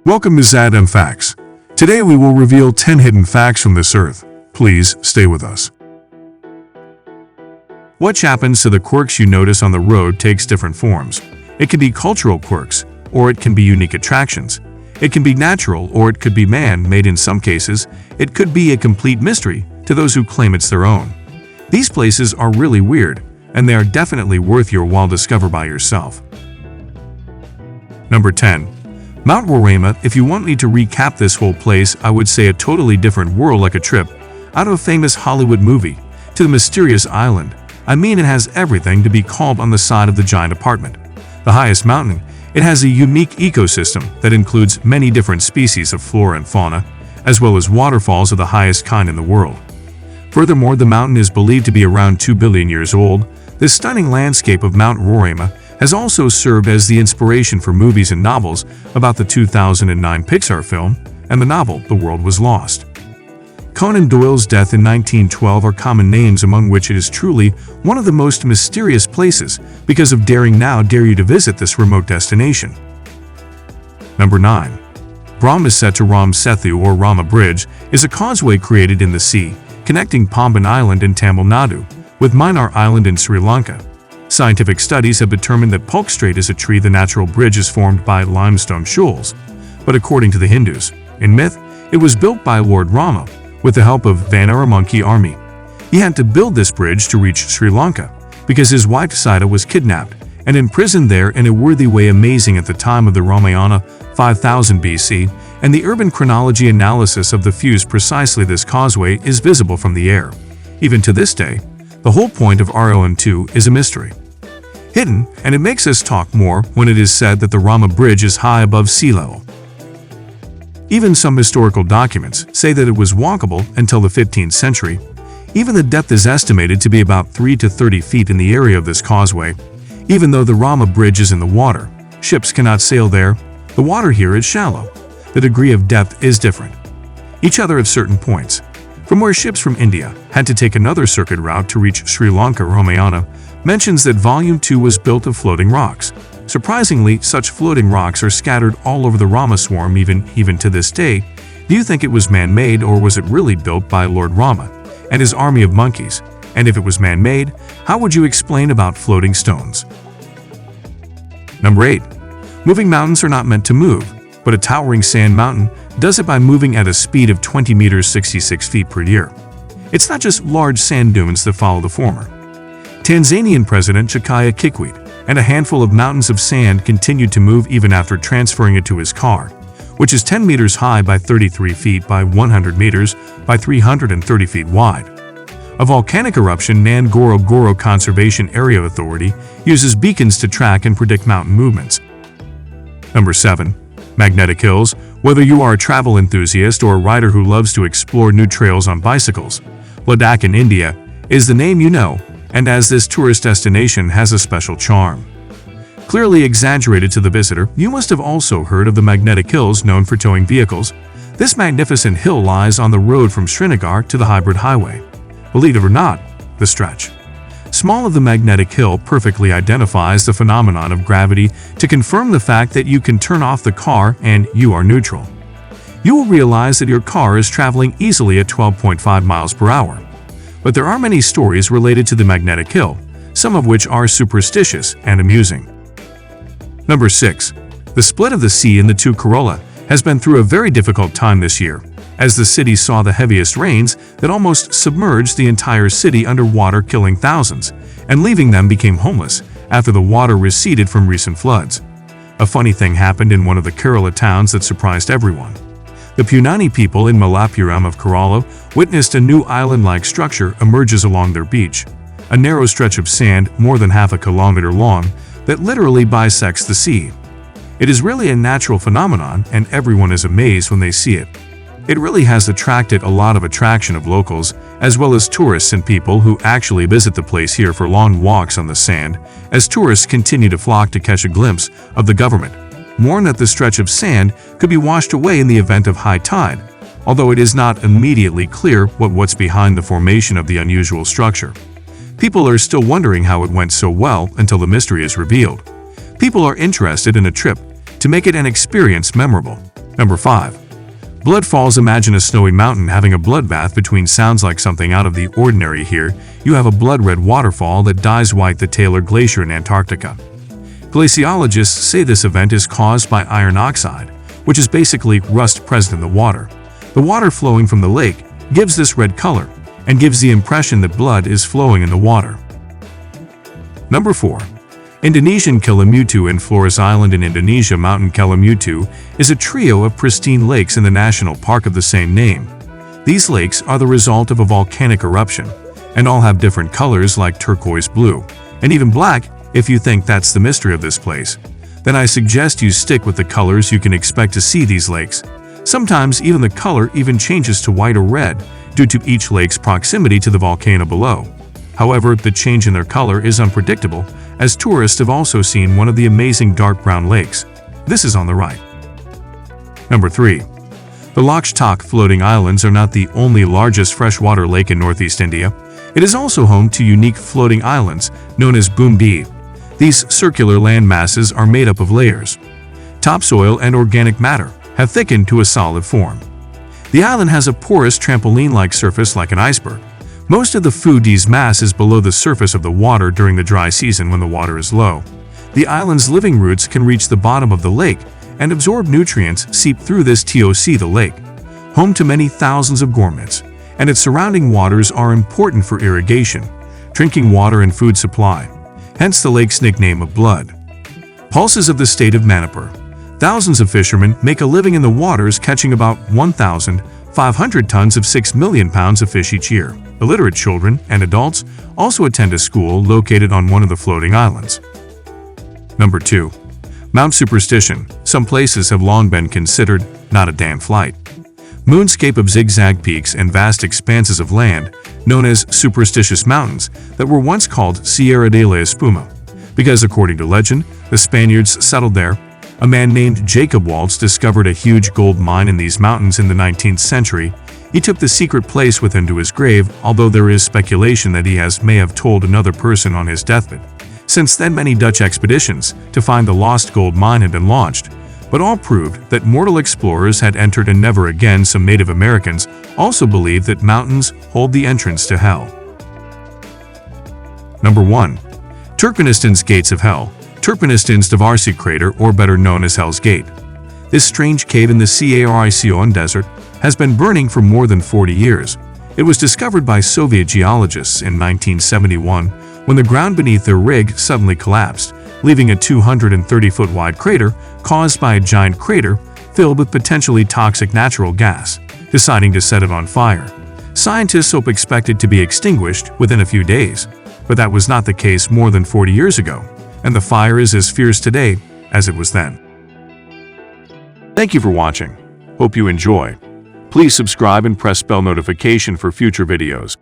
Welcome to ZADM Facts. Today we will reveal 10 hidden facts from this earth. Please stay with us. What happens to the quirks you notice on the road takes different forms. It can be cultural quirks, or it can be unique attractions. It can be natural, or it could be man-made in some cases. It could be a complete mystery to those who claim it's their own. These places are really weird, and they are definitely worth your while to discover by yourself. Number 10. Mount Roraima. If you want me to recap this whole place, I would say a totally different world, like a trip out of a famous Hollywood movie to the mysterious island. I mean, it has everything to be called on the side of the giant apartment. The highest mountain, it has a unique ecosystem that includes many different species of flora and fauna, as well as waterfalls of the highest kind in the world. Furthermore, the mountain is believed to be around 2 billion years old. This stunning landscape of Mount Roraima has also served as the inspiration for movies and novels about the 2009 Pixar film and the novel The World Was Lost. Conan Doyle's death in 1912 are common names among which it is truly one of the most mysterious places because of daring you to visit this remote destination. Number 9. Brahmaset to Ram Setu, or Rama Bridge, is a causeway created in the sea, connecting Pamban Island in Tamil Nadu with Myanmar Island in Sri Lanka. Scientific studies have determined that Pulk Strait is a tree. The natural bridge is formed by limestone shoals, but according to the Hindus, in myth, it was built by Lord Rama with the help of Vanara monkey army. He had to build this bridge to reach Sri Lanka because his wife Sita was kidnapped and imprisoned there in a worthy way. Amazing at the time of the Ramayana, 5000 BC, and the urban chronology analysis of the fuse precisely this causeway is visible from the air. Even to this day, the whole point of RON2 is a mystery. Hidden, and it makes us talk more when it is said that the Rama Bridge is high above sea level. Even some historical documents say that it was walkable until the 15th century. Even the depth is estimated to be about 3 to 30 feet in the area of this causeway. Even though the Rama Bridge is in the water, ships cannot sail there. The water here is shallow. The degree of depth is different. Each other at certain points. From where ships from India had to take another circuit route to reach Sri Lanka. Ramayana mentions that Volume 2 was built of floating rocks. Surprisingly, such floating rocks are scattered all over the Rama swarm even to this day. Do you think it was man-made, or was it really built by Lord Rama and his army of monkeys? And if it was man-made, how would you explain about floating stones? Number 8. Moving mountains are not meant to move, but a towering sand mountain does it by moving at a speed of 20 meters 66 feet per year. It's not just large sand dunes that follow the former. Tanzanian President Jakaya Kikwete and a handful of mountains of sand continued to move even after transferring it to his car, which is 10 meters high by 33 feet by 100 meters by 330 feet wide. A volcanic eruption. Ngorongoro Conservation Area Authority uses beacons to track and predict mountain movements. Number 7. Magnetic hills. Whether you are a travel enthusiast or a rider who loves to explore new trails on bicycles, Ladakh in India is the name you know, and as this tourist destination has a special charm. Clearly exaggerated to the visitor, you must have also heard of the magnetic hills known for towing vehicles. This magnificent hill lies on the road from Srinagar to the Hybrid Highway. Believe it or not, the stretch small of the magnetic hill perfectly identifies the phenomenon of gravity to confirm the fact that you can turn off the car and you are neutral. You will realize that your car is traveling easily at 12.5 miles per hour. But there are many stories related to the magnetic hill, some of which are superstitious and amusing. Number 6. The split of the sea in the two Kerala has been through a very difficult time this year, as the city saw the heaviest rains that almost submerged the entire city under water, killing thousands, and leaving them became homeless after the water receded from recent floods. A funny thing happened in one of the Kerala towns that surprised everyone. The Punani people in Malappuram of Kerala witnessed a new island-like structure emerges along their beach, a narrow stretch of sand more than half a kilometer long that literally bisects the sea. It is really a natural phenomenon, and everyone is amazed when they see it. It really has attracted a lot of attraction of locals, as well as tourists and people who actually visit the place here for long walks on the sand, as tourists continue to flock to catch a glimpse of the government. Mourn that the stretch of sand could be washed away in the event of high tide, although it is not immediately clear what's behind the formation of the unusual structure. People are still wondering how it went so well until the mystery is revealed. People are interested in a trip to make it an experience memorable. Number 5. Blood Falls. Imagine a snowy mountain having a bloodbath between sounds like something out of the ordinary. Here, you have a blood-red waterfall that dyes white. The Taylor Glacier in Antarctica. Glaciologists say this event is caused by iron oxide, which is basically rust present in the water. The water flowing from the lake gives this red color and gives the impression that blood is flowing in the water. Number 4. Indonesian Kelimutu in Flores Island in Indonesia. Mountain Kelimutu is a trio of pristine lakes in the national park of the same name. These lakes are the result of a volcanic eruption and all have different colors like turquoise blue and even black. If you think that's the mystery of this place, then I suggest you stick with the colors you can expect to see these lakes. Sometimes even the color even changes to white or red due to each lake's proximity to the volcano below. However, the change in their color is unpredictable, as tourists have also seen one of the amazing dark brown lakes. This is on the right. Number 3. The Lakshtak floating islands are not the only largest freshwater lake in northeast India. It is also home to unique floating islands known as Bumbi. These circular land masses are made up of layers. Topsoil and organic matter have thickened to a solid form. The island has a porous trampoline-like surface like an iceberg. Most of the food's mass is below the surface of the water during the dry season when the water is low. The island's living roots can reach the bottom of the lake and absorb nutrients seep through this to the lake, home to many thousands of gourmets, and its surrounding waters are important for irrigation, drinking water and food supply, hence the lake's nickname of Blood. Pulses of the state of Manipur. Thousands of fishermen make a living in the waters, catching about 1,500 tons of 6 million pounds of fish each year. Illiterate children and adults also attend a school located on one of the floating islands. Number 2. Mount Superstition. Some places have long been considered not a damn flight. Moonscape of zigzag peaks and vast expanses of land, known as Superstitious Mountains, that were once called Sierra de la Espuma, because according to legend, the Spaniards settled there. A man named Jacob Waltz discovered a huge gold mine in these mountains in the 19th century. He took the secret place with him to his grave, although there is speculation that he may have told another person on his deathbed. Since then, many Dutch expeditions to find the lost gold mine had been launched, but all proved that mortal explorers had entered and never again. Some Native Americans also believe that mountains hold the entrance to hell. Number 1. Turkmenistan's Gates of Hell. Turkmenistan's Devarsi crater, or better known as Hell's Gate. This strange cave in the Caricon desert has been burning for more than 40 years. It was discovered by Soviet geologists in 1971 when the ground beneath their rig suddenly collapsed, leaving a 230-foot wide crater caused by a giant crater filled with potentially toxic natural gas. Deciding to set it on fire, scientists hope expected to be extinguished within a few days, but that was not the case more than 40 years ago, and the fire is as fierce today as it was then. Thank you for watching. Hope you enjoy. Please subscribe and press bell notification for future videos.